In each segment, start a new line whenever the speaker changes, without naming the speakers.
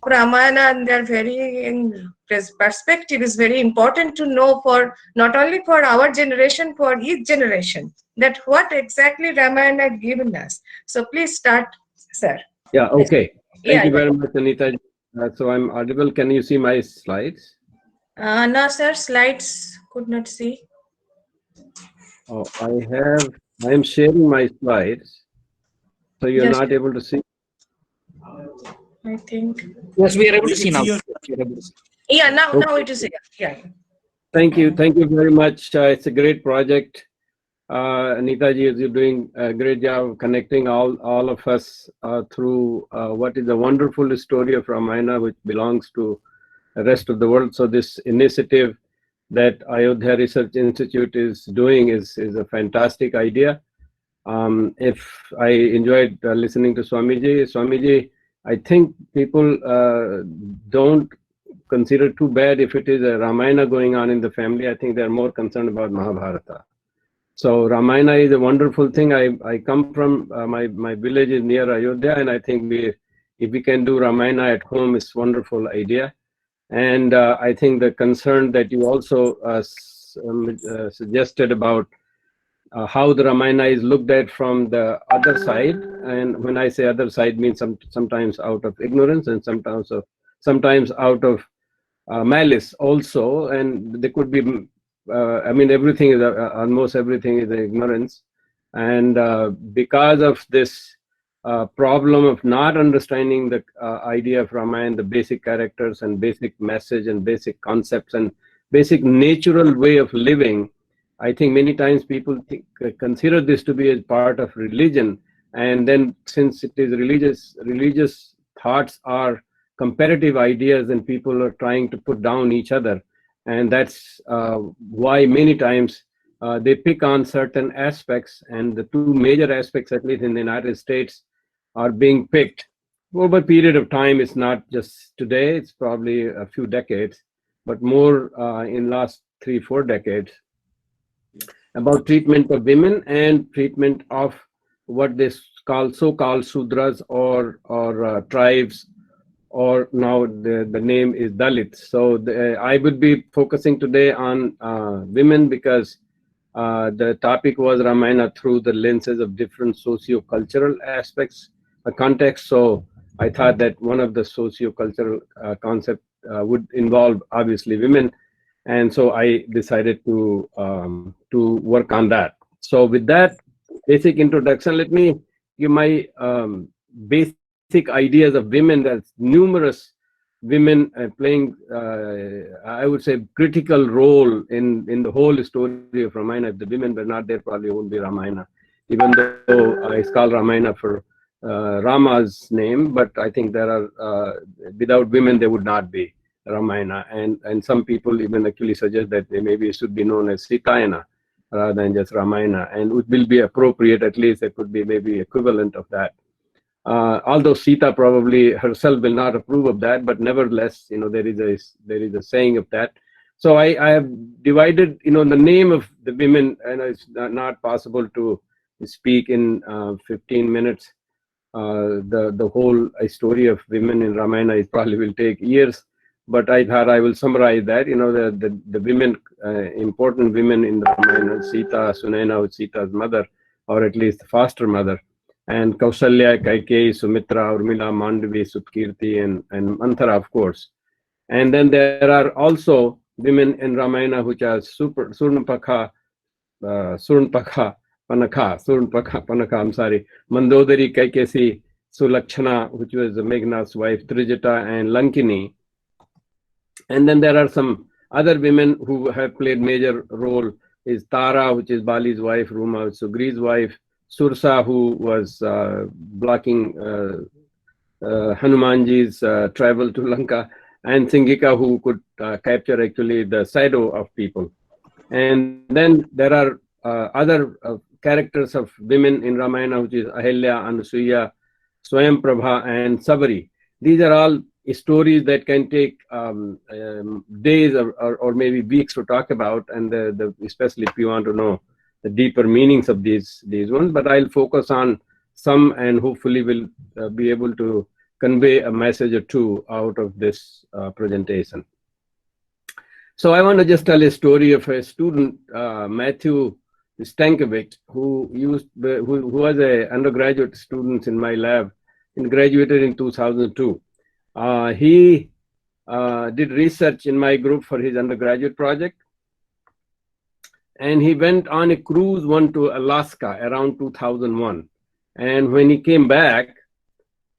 Ramayana and their varying perspective is very important to know for not only for our generation, for each generation, that what exactly Ramayana given us. So please start, sir.
Yeah,
Yes.
okay. Thank
Yeah,
you
yeah.
very much, Anita. So I'm audible. Can you see my slides?
No, sir, slides could not see.
Oh, I am sharing my slides. So you're
Just,
not able to see?
I think.
Yes, we are able to see now. Yes, we are able to see.
Yeah, now
Okay.
it is here. Yeah.
Thank you. Thank you very much. It's a great project. Anita ji, you're doing a great job connecting all of us through what is a wonderful story of Ramayana, which belongs to the rest of the world. So this initiative that Ayodhya Research Institute is doing is a fantastic idea. If I enjoyed listening to Swamiji, I think people don't consider too bad if it is a Ramayana going on in the family. I think they're more concerned about Mahabharata. So Ramayana is a wonderful thing. I come from my village is near Ayodhya, and I think if we can do Ramayana at home, it's a wonderful idea. And I think the concern that you also suggested about how the Ramayana is looked at from the other side, and when I say other side, means sometimes out of ignorance and sometimes out of malice also, and there could be I mean everything is almost everything is ignorance, and because of this problem of not understanding the idea of Ramayana, the basic characters and basic message and basic concepts and basic natural way of living, I think many times people consider this to be a part of religion, and then since it is religious thoughts are comparative ideas, and people are trying to put down each other, and that's why many times they pick on certain aspects, and the two major aspects, at least in the United States, are being picked over a period of time. It's not just today, it's probably a few decades, but more in last 3-4 decades, about treatment of women and treatment of what they call so-called Sudras or tribes, or now the name is Dalits. So I will be focusing today on women because the topic was Ramayana through the lenses of different socio-cultural aspects, context. So I thought that one of the socio-cultural concept would involve obviously women, and so I decided to work on that. So with that basic introduction, let me give my basic ideas of women. There's numerous women playing, I would say, critical role in the whole story of Ramayana. If the women were not there, probably it wouldn't be Ramayana, even though it's called Ramayana for Rama's name, but I think there are, without women, there would not be Ramayana. And some people even actually suggest that they maybe should be known as Sitayana rather than just Ramayana, and it will be appropriate, at least it could be maybe equivalent of that. Although Sita probably herself will not approve of that, but nevertheless, there is a saying of that. So I have divided, the name of the women, and it's not possible to speak in 15 minutes. The whole story of women in Ramayana is probably will take years, but I thought I will summarize that. The women, important women in the Ramayana: Sita, Sunaina, was Sita's mother, or at least the foster mother, and Kausalya, Kaikeyi, Sumitra, Urmila, Mandavi, Sutkirti, and Manthara, of course. And then there are also women in Ramayana which are Surnapakha, Panaka, I'm sorry, Mandodari, Kaikesi, Sulakshana, which was Meghna's wife, Trijata, and Lankini. And then there are some other women who have played major role. Is Tara, which is Bali's wife, Ruma, Sugri's wife, Sursa, who was blocking Hanumanji's travel to Lanka, and Singika, who could capture actually the shadow of people. And then there are other characters of women in Ramayana, which is Ahilya, Anusuya, Swayamprabha, and Sabari. These are all stories that can take days or maybe weeks to talk about, and especially if you want to know the deeper meanings of these ones. But I'll focus on some, and hopefully will be able to convey a message or two out of this presentation. So I want to just tell a story of a student, Matthew Stankovic, who was an undergraduate student in my lab and graduated in 2002. He did research in my group for his undergraduate project. And he went on a cruise to Alaska around 2001. And when he came back,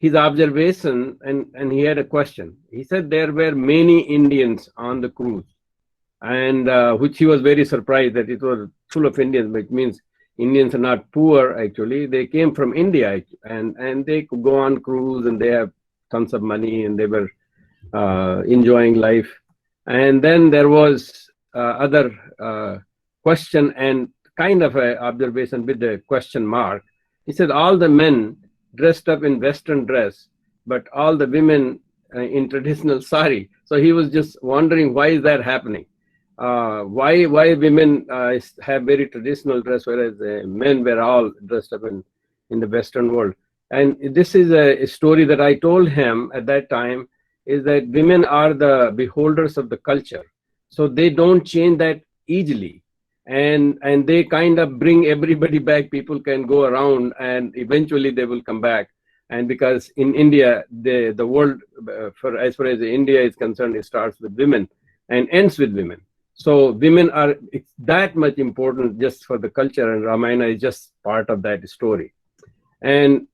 his observation, and he had a question. He said there were many Indians on the cruise, and which he was very surprised that it was full of Indians, which means Indians are not poor actually. They came from India, and they could go on cruise, and they have tons of money, and they were enjoying life. And then there was other question and kind of an observation with a question mark. He said all the men dressed up in Western dress, but all the women in traditional sari. So he was just wondering, why is that happening? Why women have very traditional dress, whereas men were all dressed up in the Western world. And this is a story that I told him at that time, is that women are the beholders of the culture. So they don't change that easily. And they kind of bring everybody back. People can go around and eventually they will come back. And because in India, the world, as far as India is concerned, it starts with women and ends with women. So women are that much important just for the culture, and Ramayana is just part of that story. And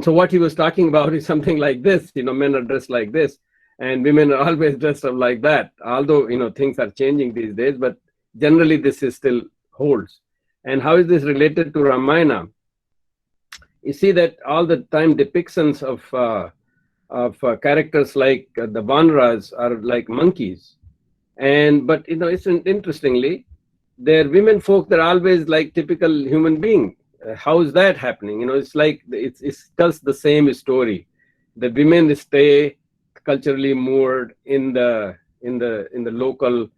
so what he was talking about is something like this, men are dressed like this, and women are always dressed up like that. Although, things are changing these days, but generally this is still holds. And how is this related to Ramayana? You see that all the time depictions of characters like the Vanaras are like monkeys. But it's interestingly, they're women folk that are always like typical human being. How is that happening? It's like it tells the same story. The women stay culturally moored in the local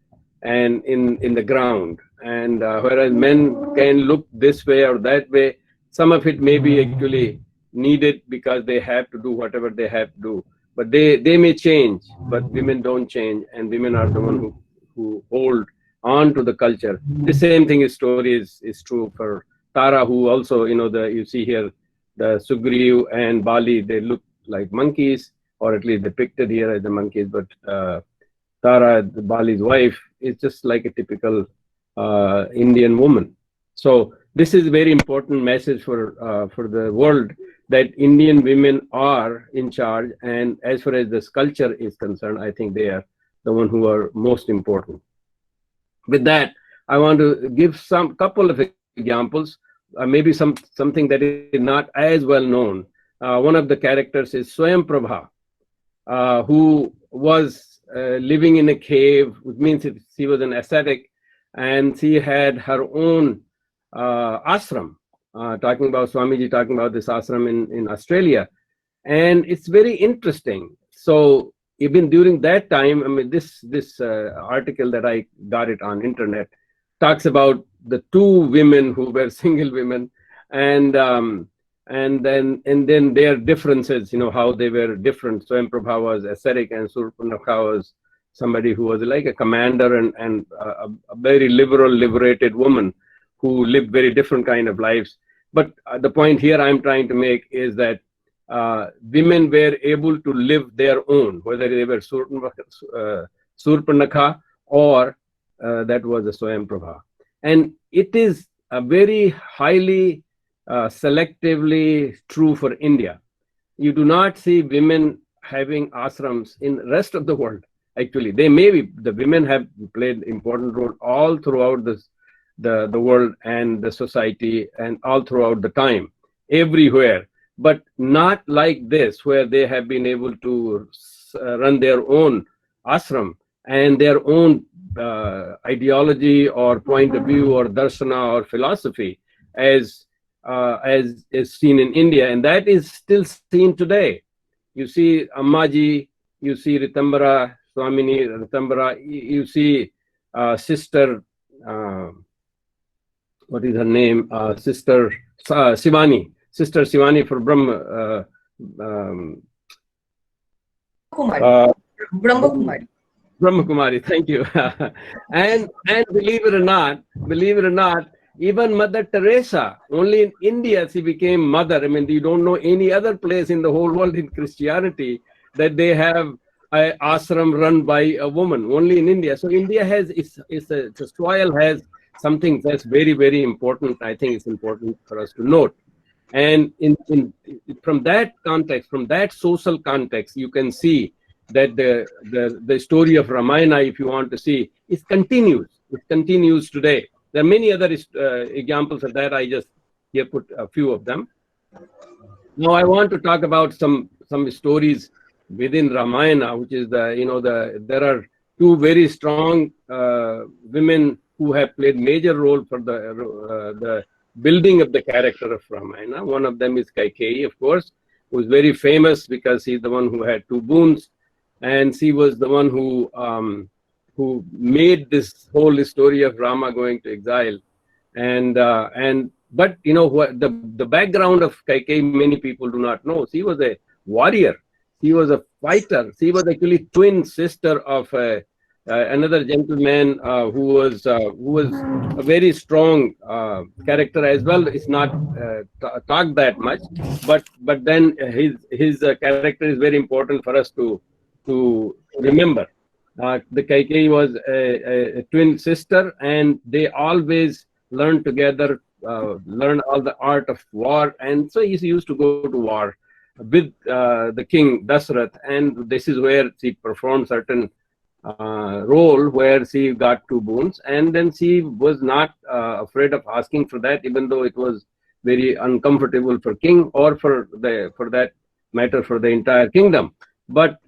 and in the ground, and whereas men can look this way or that way. Some of it may be actually needed because they have to do whatever they have to do, but they may change, but women don't change, and women are the one who hold on to the culture. The same thing story is true for Tara, who also, you see here the Sugriv and Bali, they look like monkeys, or at least depicted here as the monkeys, but Tara, Bali's wife, is just like a typical Indian woman. So this is a very important message for the world, that Indian women are in charge, and as far as this culture is concerned, I think they are the one who are most important. With that, I want to give some couple of examples, maybe something that is not as well known. One of the characters is Swayamprabha, who was living in a cave, which means she was an ascetic, and she had her own ashram. Talking about Swamiji, talking about this ashram in Australia. And it's very interesting. So even during that time, I mean, this article that I got it on internet talks about the two women who were single women, and then their differences, how they were different. So Swayamprabha was ascetic, and Surpanakha was somebody who was like a commander and a very liberal, liberated woman who lived very different kind of lives. But the point here I'm trying to make is that women were able to live their own, whether they were Surpanakha or that was a Swayamprabha. And it is a very highly selectively true for India. You do not see women having ashrams in the rest of the world. Actually, they may be, the women have played important role all throughout the world and the society, and all throughout the time, everywhere, but not like this, where they have been able to run their own ashram and their own ideology or point of view or darshana or philosophy as is seen in India, and that is still seen today. You see Ammaji, you see Ritambara, Swamini Ritambara, you see Sister, what is her name? Sister Shivani for Brahma,
Kumari. Brahma Kumari.
Brahma Kumari, thank you. and believe it or not, even Mother Teresa, only in India she became mother. I mean, you don't know any other place in the whole world in Christianity that they have an ashram run by a woman. Only in India. So India has the soil has something that's very, very important. I think it's important for us to note. And from that context, from that social context, you can see that the story of Ramayana, if you want to see, it continues. It continues today. There are many other examples of that. I just here put a few of them. Now I want to talk about some stories within Ramayana, which is there are two very strong women who have played major role for the building of the character of Ramayana. One of them is Kaikeyi, of course, who is very famous because he's the one who had two boons, and she was the one who made this whole story of Rama going to exile. But you know what the background of Kaikeyi, many people do not know. She was a warrior. She was a fighter. She was actually twin sister of another gentleman who was a very strong character as well. It's not talked that much, but then his character is very important for us to remember. The Kaikeyi was a twin sister, and they always learned together, learned all the art of war, and so he used to go to war with the king Dasrath, and this is where she performed certain role where she got two boons, and then she was not afraid of asking for that, even though it was very uncomfortable for king or for that matter for the entire kingdom. But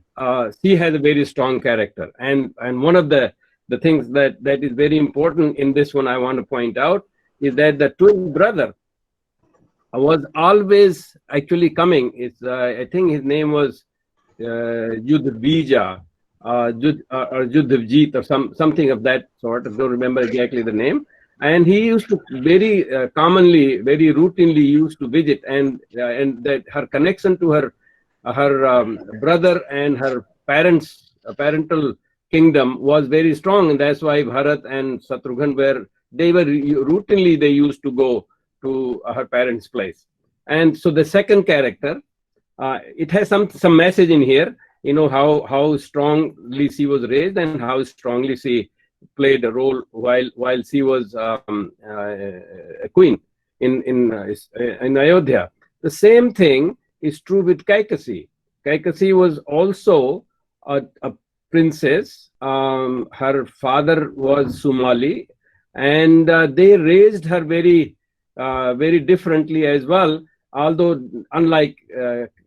she has a very strong character, and one of the things that is very important in this one I want to point out is that the twin brother was always actually coming. It's I think his name was Yudhvija or Yudhvjit or something of that sort. I don't remember exactly the name. And he used to very commonly, very routinely used to visit, and that her connection to her brother and her parental kingdom was very strong, and that's why Bharat and Shatrughan routinely they used to go to her parents' place. And so the second character, it has some message in here. You know how strongly she was raised and how strongly she played a role while she was a queen in Ayodhya. The same thing is true with Kaikasi. Kaikasi was also a princess. Her father was Sumali, and they raised her very differently as well. Although unlike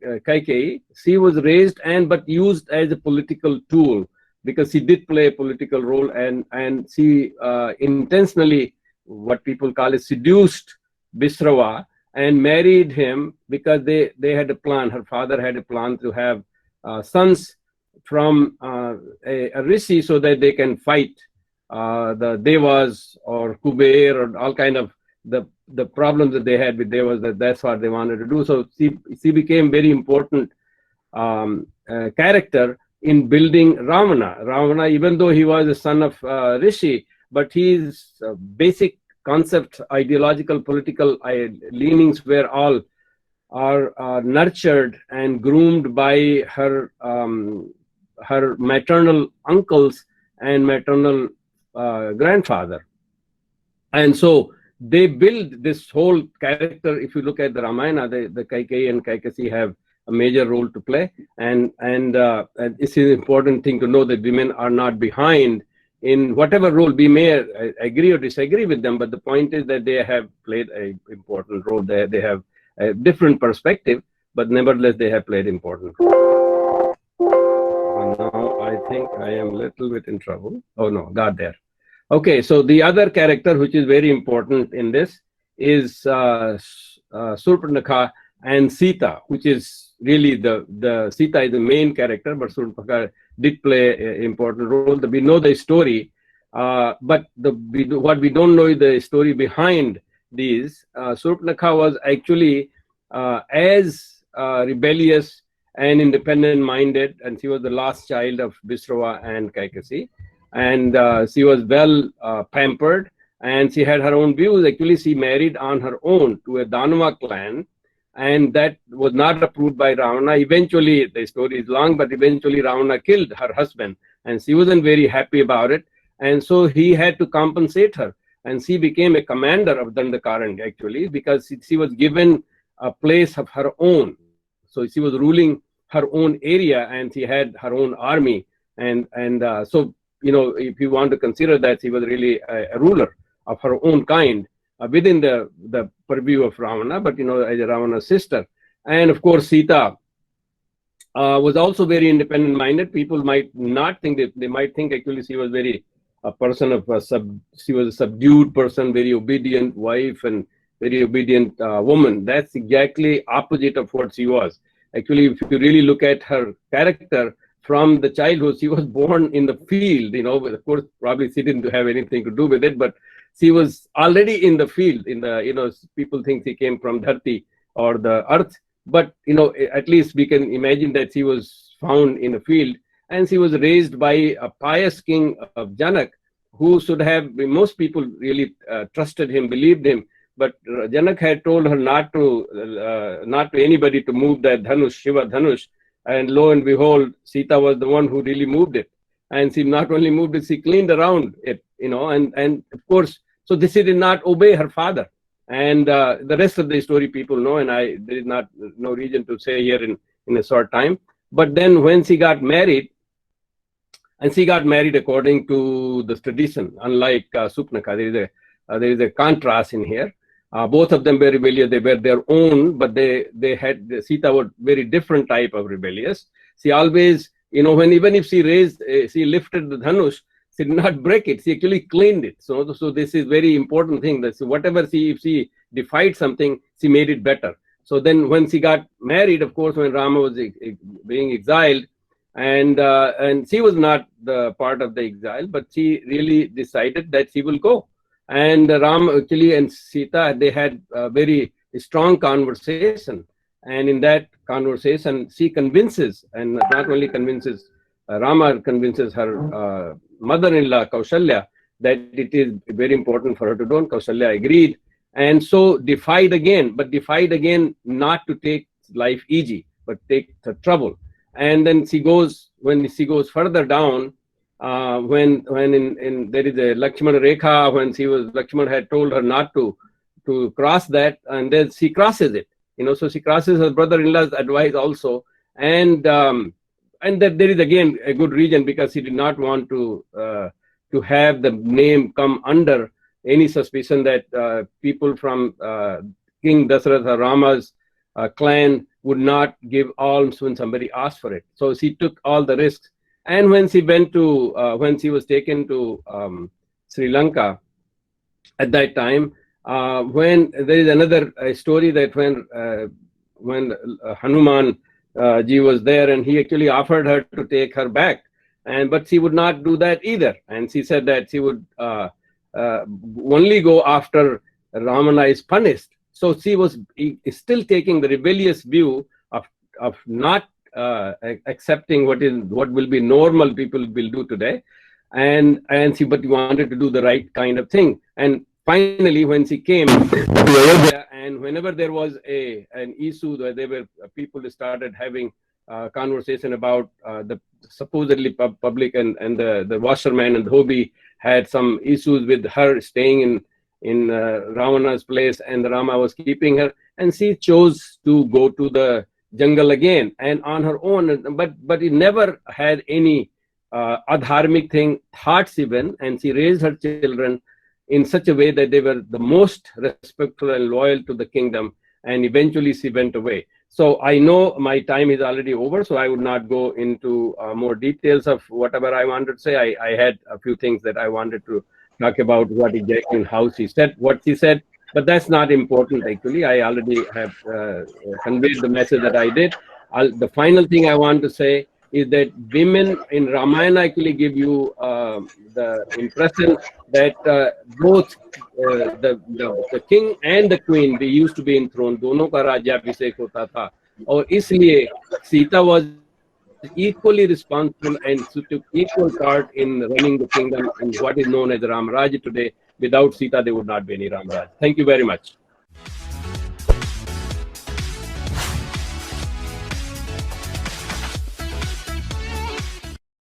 Kaikeyi, she was raised but used as a political tool, because she did play a political role, and she intentionally, what people call it, seduced Bisrawa and married him because they had a plan. Her father had a plan to have sons from a rishi so that they can fight the Devas or Kuber or all kind of the problems that they had with Devas. That's what they wanted to do. So she became very important character in building Ravana. Ravana, even though he was a son of Rishi, but his basic concept, ideological, political leanings were all are nurtured and groomed by her maternal uncles and maternal grandfather. And so they build this whole character. If you look at the Ramayana, the Kaikeyi and Kaikasi have a major role to play, and this is an important thing to know, that women are not behind in whatever role. We may agree or disagree with them, but the point is that they have played an important role. They have a different perspective, but nevertheless they have played important role. Now I think I am a little bit in trouble. Oh no, got there. Okay, so the other character which is very important in this is Surpanakha and Sita, which is really the Sita is the main character, but Surpanakha did play an important role. We know the story, but what we don't know is the story behind these. Surpanakha was actually as rebellious and independent-minded, and she was the last child of Bishrava and Kaikasi, and she was well pampered, and she had her own views. Actually, she married on her own to a Danava clan, and that was not approved by Ravana. Eventually, the story is long, but eventually Ravana killed her husband, and she wasn't very happy about it, and so he had to compensate her, and she became a commander of Dandakaranya, actually, because she was given a place of her own. So she was ruling her own area, and she had her own army, and so, you know, if you want to consider that, she was really a ruler of her own kind within the purview of Ravana, but, you know, as a Ravana's sister. And of course, Sita was also very independent-minded. People might not think that, they might think actually she was a person of she was a subdued person, very obedient wife, and very obedient woman. That's exactly opposite of what she was. Actually, if you really look at her character from the childhood, she was born in the field, you know. Of course, probably she didn't have anything to do with it, but she was already in the field, in the, you know, people think she came from Dharti or the earth, but, you know, at least we can imagine that she was found in the field, and she was raised by a pious king of Janak, who should have, most people really trusted him, believed him, but Janak had told her not to anybody to move that Dhanush, Shiva Dhanush, and lo and behold, Sita was the one who really moved it, and she not only moved it, she cleaned around it, you know, and of course, so this she did not obey her father, and the rest of the story people know, and there is no reason to say here in a short time. But then when she got married, and she got married according to the tradition, unlike Supnaka, there is a contrast in here. Both of them were rebellious. They were their own, but Sita was very different type of rebellious. She always, you know, even if she lifted the Dhanush, she did not break it. She actually cleaned it. So this is very important thing. That whatever if she defied something, she made it better. So then when she got married, of course, when Rama was being exiled, and she was not the part of the exile, but she really decided that she will go. And Ram actually and Sita, they had a very strong conversation. And in that conversation, she convinces, and not only convinces, Rama convinces her mother-in-law, Kaushalya, that it is very important for her to do. And Kaushalya agreed. And so defied again not to take life easy, but take the trouble. And then when she goes further down, when there is a Lakshmana Rekha, when Lakshmana had told her not to cross that, and then she crosses it, you know, so she crosses her brother-in-law's advice also, and that there is again a good reason, because she did not want to have the name come under any suspicion that people from King Dasharatha Rama's clan would not give alms when somebody asked for it. So she took all the risks. And when she when she was taken to Sri Lanka at that time, when there is another story that when Hanuman ji was there, and he actually offered her to take her back, but she would not do that either. And she said that she would only go after Ramana is punished. So she was still taking the rebellious view of not accepting what will be normal people will do today, and she but wanted to do the right kind of thing. And finally, when she came to Ayodhya, and whenever there was an issue where people started having conversation about the supposedly public and the washerman and Dhobi had some issues with her staying in Ravana's place, and Rama was keeping her, and she chose to go to the jungle again and on her own, but it never had any adharmic thoughts even, and she raised her children in such a way that they were the most respectful and loyal to the kingdom, and eventually she went away. So I know my time is already over, so I would not go into more details of whatever I wanted to say. I had a few things that I wanted to talk about, what exactly and how she said what she said, but that's not important actually. I already have conveyed the message that I did. The final thing I want to say is that women in Ramayana actually give you the impression that both the king and the queen, they used to be enthroned. Dono ka rajyabhisek hota tha. और इसलिए Sita was equally responsible and took equal part in running the kingdom in what is known as Ram Raj today. Without Sita, there would not be any Ram Raj. Thank you very much.